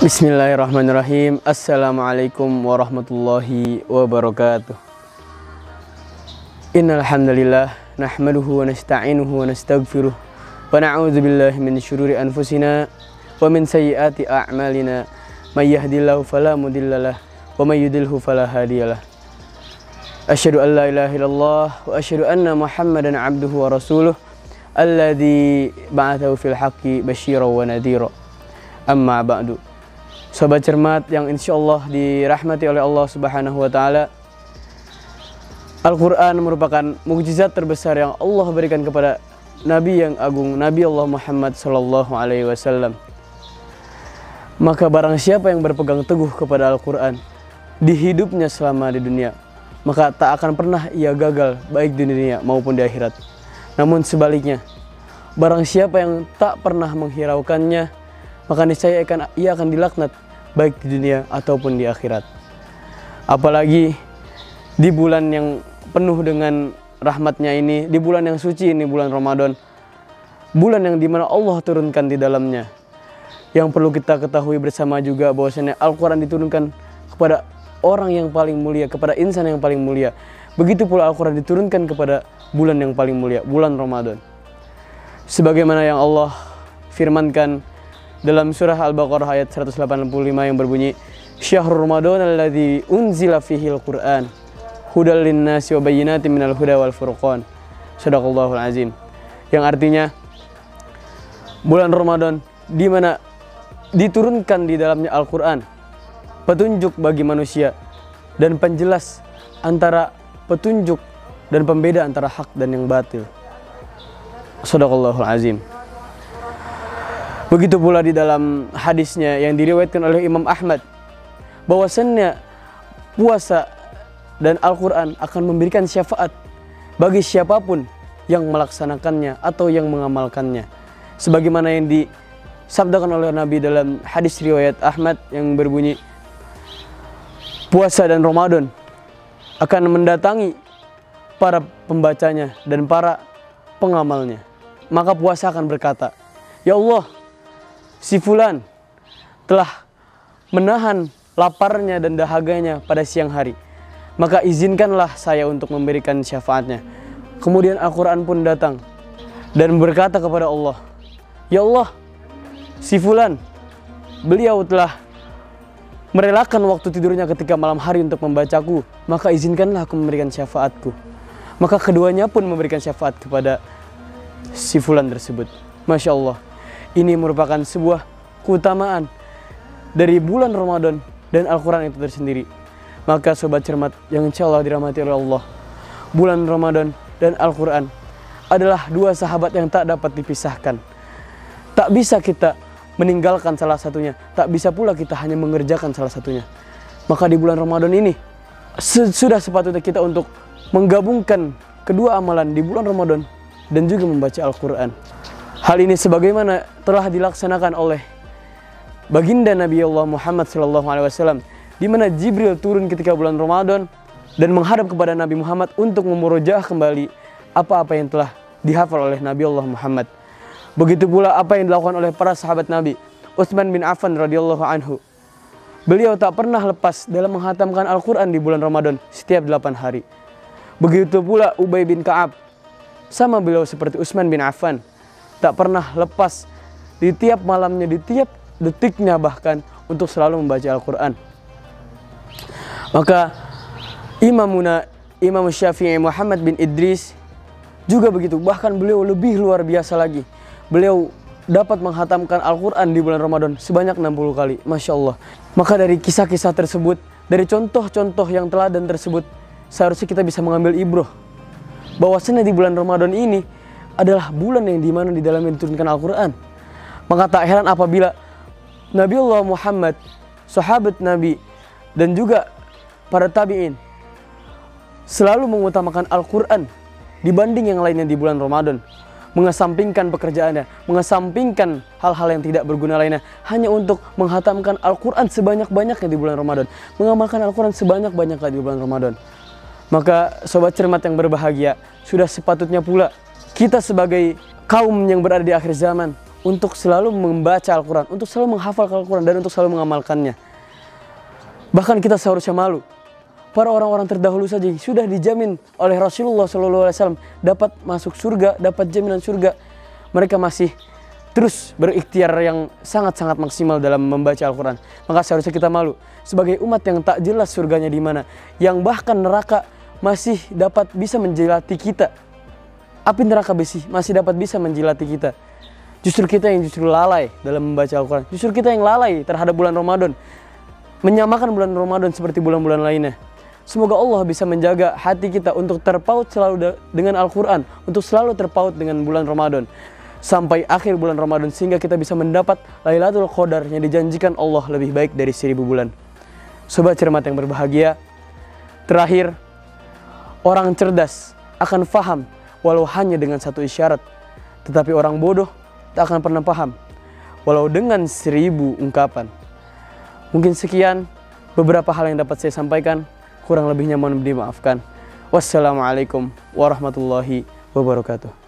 Bismillahirrahmanirrahim. Assalamualaikum warahmatullahi wabarakatuh. Innal hamdalillah nahmaduhu wa nasta'inuhu wa nastaghfiruh wa na'udzu billahi min syururi anfusina wa min sayyiati a'malina. May yahdihillahu fala mudhillalah wa may yudhlilhu fala hadiyalah. Asyhadu an la ilaha illallah wa asyhadu anna Muhammadan 'abduhu wa rasuluh alladzi ba'athahu fil haqqi basyiran wa nadhira. Amma ba'du. Sobat cermat yang insyaallah dirahmati oleh Allah Subhanahu wa taala. Al-Qur'an merupakan mukjizat terbesar yang Allah berikan kepada Nabi yang agung, Nabi Allah Muhammad sallallahu alaihi wasallam. Maka barang siapa yang berpegang teguh kepada Al-Qur'an di hidupnya selama di dunia, maka tak akan pernah ia gagal baik di dunia maupun di akhirat. Namun sebaliknya, barang siapa yang tak pernah menghiraukannya, maka niscaya ia akan dilaknat baik di dunia ataupun di akhirat. Apalagi di bulan yang penuh dengan rahmatnya ini, di bulan yang suci ini, bulan Ramadan, bulan yang dimana Allah turunkan di dalamnya. Yang perlu kita ketahui bersama juga bahwasanya Al-Quran diturunkan kepada orang yang paling mulia, kepada insan yang paling mulia. Begitu pula Al-Quran diturunkan kepada bulan yang paling mulia, bulan Ramadan. Sebagaimana yang Allah firmankan dalam surah Al-Baqarah ayat 185 yang berbunyi, Syahrul Ramadan alladzi unzila fihi al-Qur'an hudal linnasi wa bayyinatin minal huda wal furqan. Shadaqallahul azim. Yang artinya bulan Ramadan di mana diturunkan di dalamnya Al-Qur'an, petunjuk bagi manusia dan penjelas antara petunjuk dan pembeda antara hak dan yang batil. Shadaqallahul azim. Begitu pula di dalam hadisnya yang diriwayatkan oleh Imam Ahmad, bahwasannya puasa dan Al-Quran akan memberikan syafaat bagi siapapun yang melaksanakannya atau yang mengamalkannya. Sebagaimana yang disabdakan oleh Nabi dalam hadis riwayat Ahmad yang berbunyi, puasa dan Ramadan akan mendatangi para pembacanya dan para pengamalnya. Maka puasa akan berkata, ya Allah, si fulan telah menahan laparnya dan dahaganya pada siang hari, maka izinkanlah saya untuk memberikan syafaatnya. Kemudian Al-Quran pun datang dan berkata kepada Allah, ya Allah, si fulan, beliau telah merelakan waktu tidurnya ketika malam hari untuk membacaku, maka izinkanlah aku memberikan syafaatku. Maka keduanya pun memberikan syafaat kepada si fulan tersebut. Masya Allah. Ini merupakan sebuah keutamaan dari bulan Ramadan dan Al-Quran itu tersendiri. Maka sobat cermat yang insya Allah dirahmati oleh Allah, bulan Ramadan dan Al-Quran adalah dua sahabat yang tak dapat dipisahkan. Tak bisa kita meninggalkan salah satunya, tak bisa pula kita hanya mengerjakan salah satunya. Maka di bulan Ramadan ini sudah sepatutnya kita untuk menggabungkan kedua amalan di bulan Ramadan dan juga membaca Al-Quran. Hal ini sebagaimana telah dilaksanakan oleh baginda Nabi Allah Muhammad SAW, di mana Jibril turun ketika bulan Ramadan dan menghadap kepada Nabi Muhammad untuk memurojaah kembali apa-apa yang telah dihafal oleh Nabi Allah Muhammad. Begitu pula apa yang dilakukan oleh para sahabat Nabi. Utsman bin Affan radhiyallahu anhu, beliau tak pernah lepas dalam menghatamkan Al-Quran di bulan Ramadan setiap 8 hari. Begitu pula Ubay bin Ka'ab, sama beliau seperti Utsman bin Affan, tak pernah lepas di tiap malamnya, di tiap detiknya bahkan untuk selalu membaca Al-Quran. Maka Imam Syafi'i Muhammad bin Idris juga begitu, bahkan beliau lebih luar biasa lagi. Beliau dapat menghatamkan Al-Quran di bulan Ramadan sebanyak 60 kali. Masya Allah. Maka dari kisah-kisah tersebut, dari contoh-contoh yang teladan tersebut, seharusnya kita bisa mengambil ibrah bahwasanya di bulan Ramadan ini adalah bulan yang dimana di dalamnya diturunkan Al-Quran. Maka tak heran apabila Nabi Allah Muhammad, sahabat Nabi, dan juga para tabi'in selalu mengutamakan Al-Quran dibanding yang lainnya di bulan Ramadan. Mengesampingkan pekerjaannya, mengesampingkan hal-hal yang tidak berguna lainnya, hanya untuk menghatamkan Al-Quran sebanyak-banyaknya di bulan Ramadan, mengamalkan Al-Quran sebanyak-banyaknya di bulan Ramadan. Maka sobat cermat yang berbahagia, sudah sepatutnya pula kita sebagai kaum yang berada di akhir zaman untuk selalu membaca Al-Quran, untuk selalu menghafal Al-Quran, dan untuk selalu mengamalkannya. Bahkan kita seharusnya malu. Para orang-orang terdahulu saja sudah dijamin oleh Rasulullah SAW dapat masuk surga, dapat jaminan surga. Mereka masih terus berikhtiar yang sangat-sangat maksimal dalam membaca Al-Quran. Maka seharusnya kita malu sebagai umat yang tak jelas surganya di mana, yang bahkan neraka masih dapat bisa menjilati kita. Api neraka masih dapat bisa menjilati kita. Justru kita yang lalai dalam membaca Al-Quran. Justru kita yang lalai terhadap bulan Ramadan, menyamakan bulan Ramadan seperti bulan-bulan lainnya. Semoga Allah bisa menjaga hati kita untuk terpaut selalu dengan Al-Quran, untuk selalu terpaut dengan bulan Ramadan sampai akhir bulan Ramadan, sehingga kita bisa mendapat Lailatul Qadar yang dijanjikan Allah lebih baik dari 1000 bulan. Sobat cermat yang berbahagia, terakhir, orang cerdas akan faham walau hanya dengan satu isyarat, tetapi orang bodoh tak akan pernah paham walau dengan 1000 ungkapan. Mungkin sekian beberapa hal yang dapat saya sampaikan. Kurang lebihnya mohon dimaafkan. Wassalamualaikum warahmatullahi wabarakatuh.